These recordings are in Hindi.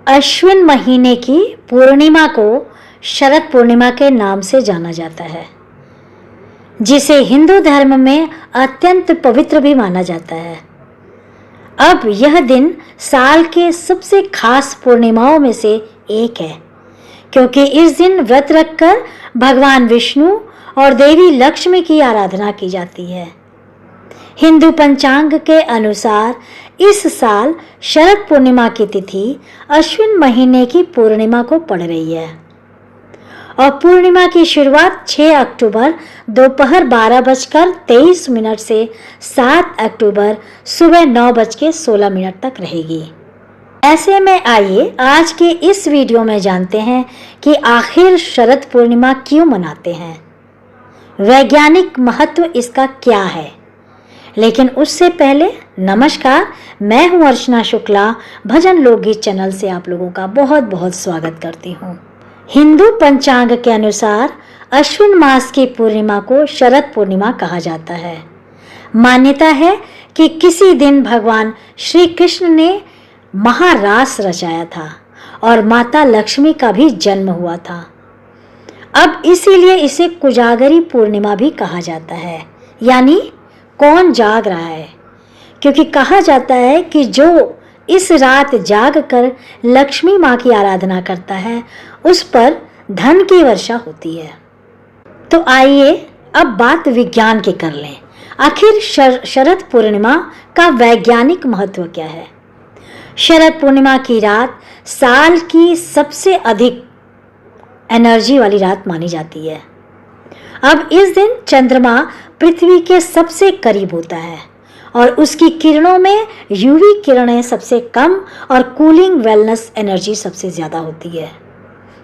अश्विन महीने की पूर्णिमा को शरद पूर्णिमा के नाम से जाना जाता है, जिसे हिंदू धर्म में अत्यंत पवित्र भी माना जाता है। अब यह दिन साल के सबसे खास पूर्णिमाओं में से एक है, क्योंकि इस दिन व्रत रखकर भगवान विष्णु और देवी लक्ष्मी की आराधना की जाती है। हिंदू पंचांग के अनुसार इस साल शरद पूर्णिमा की तिथि अश्विन महीने की पूर्णिमा को पड़ रही है और पूर्णिमा की शुरुआत 6 अक्टूबर दोपहर 12:23 से 7 अक्टूबर सुबह 9:16 तक रहेगी। ऐसे में आइए आज के इस वीडियो में जानते हैं कि आखिर शरद पूर्णिमा क्यों मनाते हैं, वैज्ञानिक महत्व इसका क्या है। लेकिन उससे पहले नमस्कार, मैं हूं अर्चना शुक्ला, भजन लोकगीत चैनल से आप लोगों का बहुत बहुत स्वागत करती हूं। हिंदू पंचांग के अनुसार अश्विन मास की पूर्णिमा को शरद पूर्णिमा कहा जाता है। मान्यता है कि किसी दिन भगवान श्री कृष्ण ने महारास रचाया था और माता लक्ष्मी का भी जन्म हुआ था। अब इसीलिए इसे कुजागरी पूर्णिमा भी कहा जाता है, यानी कौन जाग रहा है, क्योंकि कहा जाता है कि जो इस रात जाग कर लक्ष्मी माँ की आराधना करता है उस पर धन की वर्षा होती है। तो आइए अब बात विज्ञान की कर लें। आखिर शरद पूर्णिमा का वैज्ञानिक महत्व क्या है। शरद पूर्णिमा की रात साल की सबसे अधिक एनर्जी वाली रात मानी जाती है। अब इस दिन चंद्रमा पृथ्वी के सबसे करीब होता है और उसकी किरणों में यूवी किरणें सबसे कम और कूलिंग वेलनेस एनर्जी सबसे ज़्यादा होती है।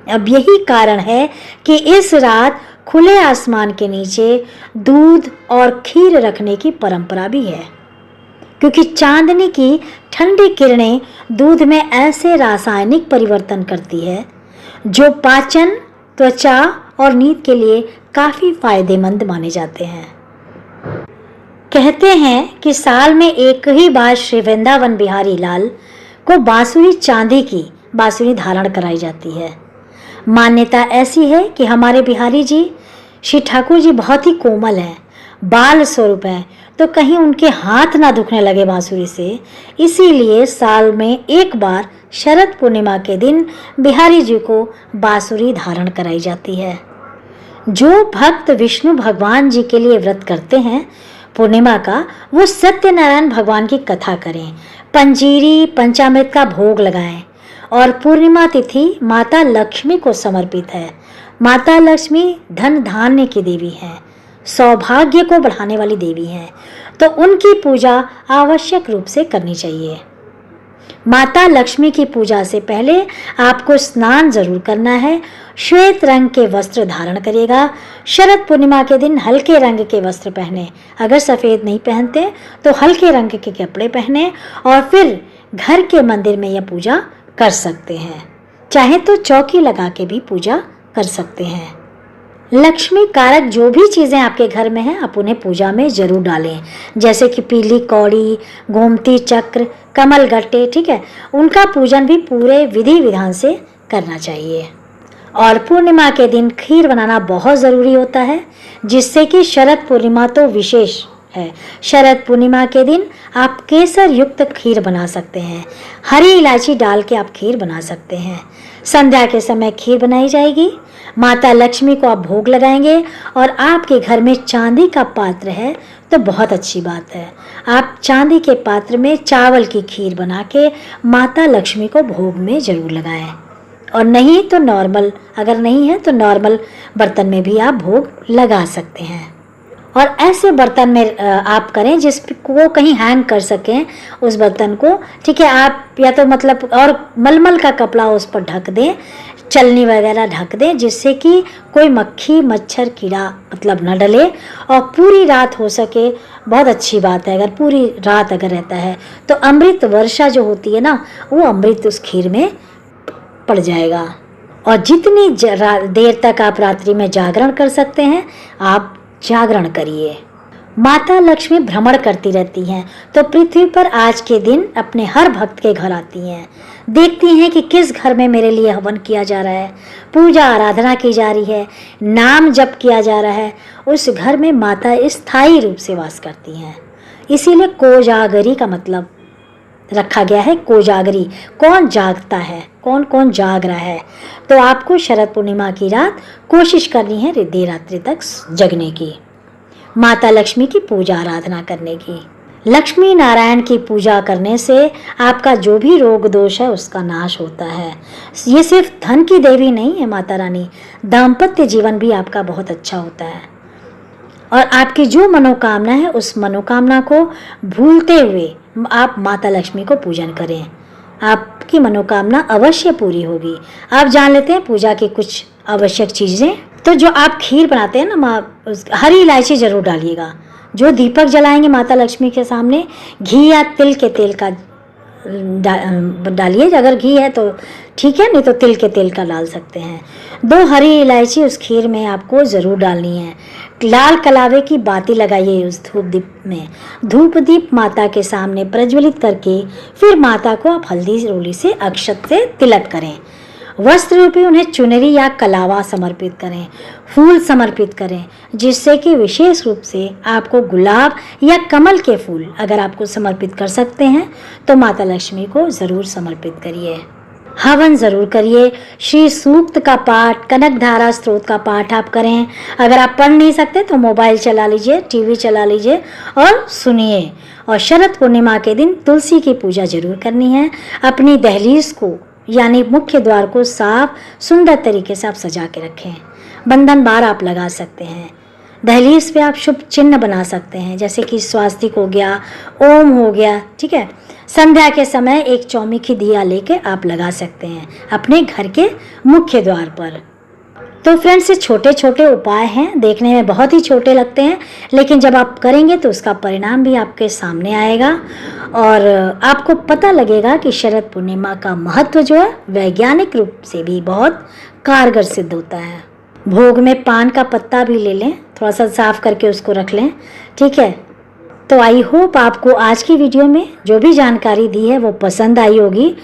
अब यही कारण है कि इस रात खुले आसमान के नीचे दूध और खीर रखने की परंपरा भी है, क्योंकि चांदनी की ठंडी किरणें दूध में ऐसे रासायनिक परिवर्तन करती है जो पाचन, त्वचा और नींद के लिए काफ़ी फायदेमंद माने जाते हैं। कहते हैं कि साल में एक ही बार श्री वृंदावन बिहारी लाल को बांसुरी चांदी की बांसुरी धारण कराई जाती है। मान्यता ऐसी है कि हमारे बिहारी जी श्री ठाकुर जी बहुत ही कोमल हैं, बाल स्वरूप हैं, तो कहीं उनके हाथ ना दुखने लगे बांसुरी से, इसीलिए साल में एक बार शरद पूर्णिमा के दिन बिहारी जी को बांसुरी धारण कराई जाती है। जो भक्त विष्णु भगवान जी के लिए व्रत करते हैं पूर्णिमा का, वो सत्यनारायण भगवान की कथा करें, पंजीरी पंचामृत का भोग लगाएं और पूर्णिमा तिथि माता लक्ष्मी को समर्पित है। माता लक्ष्मी धन धान्य की देवी है, सौभाग्य को बढ़ाने वाली देवी है, तो उनकी पूजा आवश्यक रूप से करनी चाहिए। माता लक्ष्मी की पूजा से पहले आपको स्नान जरूर करना है। श्वेत रंग के वस्त्र धारण करिएगा। शरद पूर्णिमा के दिन हल्के रंग के वस्त्र पहने, अगर सफ़ेद नहीं पहनते तो हल्के रंग के कपड़े पहने और फिर घर के मंदिर में यह पूजा कर सकते हैं। चाहे तो चौकी लगा के भी पूजा कर सकते हैं। लक्ष्मी कारक जो भी चीज़ें आपके घर में हैं आप उन्हें पूजा में जरूर डालें, जैसे कि पीली कौड़ी, गोमती चक्र, कमल गट्टे, ठीक है, उनका पूजन भी पूरे विधि विधान से करना चाहिए। और पूर्णिमा के दिन खीर बनाना बहुत ज़रूरी होता है, जिससे कि शरद पूर्णिमा तो विशेष है। शरद पूर्णिमा के दिन आप केसर युक्त खीर बना सकते हैं, हरी इलायची डाल के आप खीर बना सकते हैं। संध्या के समय खीर बनाई जाएगी, माता लक्ष्मी को आप भोग लगाएंगे और आपके घर में चांदी का पात्र है तो बहुत अच्छी बात है। आप चांदी के पात्र में चावल की खीर बना के माता लक्ष्मी को भोग में जरूर लगाएं, और नहीं तो नॉर्मल, अगर नहीं है तो नॉर्मल बर्तन में भी आप भोग लगा सकते हैं। और ऐसे बर्तन में आप करें जिसको कहीं हैंग कर सकें उस बर्तन को, ठीक है। आप या तो मतलब और मलमल का कपड़ा उस पर ढक दें, चलनी वगैरह ढक दें, जिससे कि कोई मक्खी मच्छर कीड़ा मतलब न डले, और पूरी रात हो सके बहुत अच्छी बात है। अगर पूरी रात अगर रहता है तो अमृत वर्षा जो होती है ना, वो अमृत उस खीर में पड़ जाएगा। और जितनी देर तक आप रात्रि में जागरण कर सकते हैं आप जागरण करिए। माता लक्ष्मी भ्रमण करती रहती हैं, तो पृथ्वी पर आज के दिन अपने हर भक्त के घर आती हैं, देखती हैं कि किस घर में मेरे लिए हवन किया जा रहा है, पूजा आराधना की जा रही है, नाम जप किया जा रहा है। उस घर में माता स्थायी रूप से वास करती हैं। इसीलिए कोजागरी का मतलब रखा गया है, कोजागरी। कौन जागता है, कौन कौन जाग रहा है। तो आपको शरद पूर्णिमा की रात कोशिश करनी है देर रात्रि तक जगने की, माता लक्ष्मी की पूजा आराधना करने की। लक्ष्मी नारायण की पूजा करने से आपका जो भी रोग दोष है उसका नाश होता है। ये सिर्फ धन की देवी नहीं है माता रानी, दाम्पत्य जीवन भी आपका बहुत अच्छा होता है। और आपकी जो मनोकामना है उस मनोकामना को भूलते हुए आप माता लक्ष्मी को पूजन करें, आपकी मनोकामना अवश्य पूरी होगी। आप जान लेते हैं पूजा की कुछ आवश्यक चीज़ें। तो जो आप खीर बनाते हैं ना, हरी इलायची जरूर डालिएगा। जो दीपक जलाएंगे माता लक्ष्मी के सामने, घी या तिल के तेल का डालिए। अगर घी है तो ठीक है, नहीं तो तिल के तेल का डाल सकते हैं। 2 हरी इलायची उस खीर में आपको ज़रूर डालनी है। लाल कलावे की बाती लगाइए उस धूप दीप में। धूप दीप माता के सामने प्रज्वलित करके फिर माता को आप हल्दी रोली से अक्षत से तिलक करें। वस्त्र रूपी उन्हें चुनरी या कलावा समर्पित करें, फूल समर्पित करें, जिससे कि विशेष रूप से आपको गुलाब या कमल के फूल अगर आपको समर्पित कर सकते हैं तो माता लक्ष्मी को ज़रूर समर्पित करिए। हवन ज़रूर करिए। श्री सूक्त का पाठ, कनक धारा स्त्रोत का पाठ आप करें। अगर आप पढ़ नहीं सकते तो मोबाइल चला लीजिए, टीवी चला लीजिए और सुनिए। और शरद पूर्णिमा के दिन तुलसी की पूजा जरूर करनी है। अपनी दहलीज को यानी मुख्य द्वार को साफ सुंदर तरीके से आप सजा के रखें। बंधन बार आप लगा सकते हैं। दहलीज पे आप शुभ चिन्ह बना सकते हैं, जैसे कि स्वास्तिक हो गया, ओम हो गया, ठीक है। संध्या के समय एक चौमुखी दिया लेके आप लगा सकते हैं अपने घर के मुख्य द्वार पर। तो फ्रेंड्स, ये छोटे छोटे उपाय हैं, देखने में बहुत ही छोटे लगते हैं, लेकिन जब आप करेंगे तो उसका परिणाम भी आपके सामने आएगा और आपको पता लगेगा कि शरद पूर्णिमा का महत्व जो है वैज्ञानिक रूप से भी बहुत कारगर सिद्ध होता है। भोग में पान का पत्ता भी ले लें, थोड़ा सा साफ करके उसको रख लें, ठीक है। तो आई होप आपको आज की वीडियो में जो भी जानकारी दी है वो पसंद आई होगी।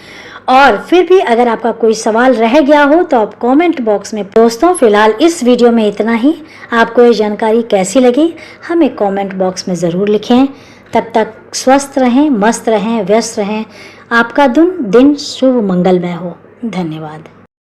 और फिर भी अगर आपका कोई सवाल रह गया हो तो आप कमेंट बॉक्स में। दोस्तों, फिलहाल इस वीडियो में इतना ही। आपको ये जानकारी कैसी लगी हमें कमेंट बॉक्स में ज़रूर लिखें। तब तक स्वस्थ रहें, मस्त रहें, व्यस्त रहें। आपका दिन शुभ मंगलमय हो। धन्यवाद।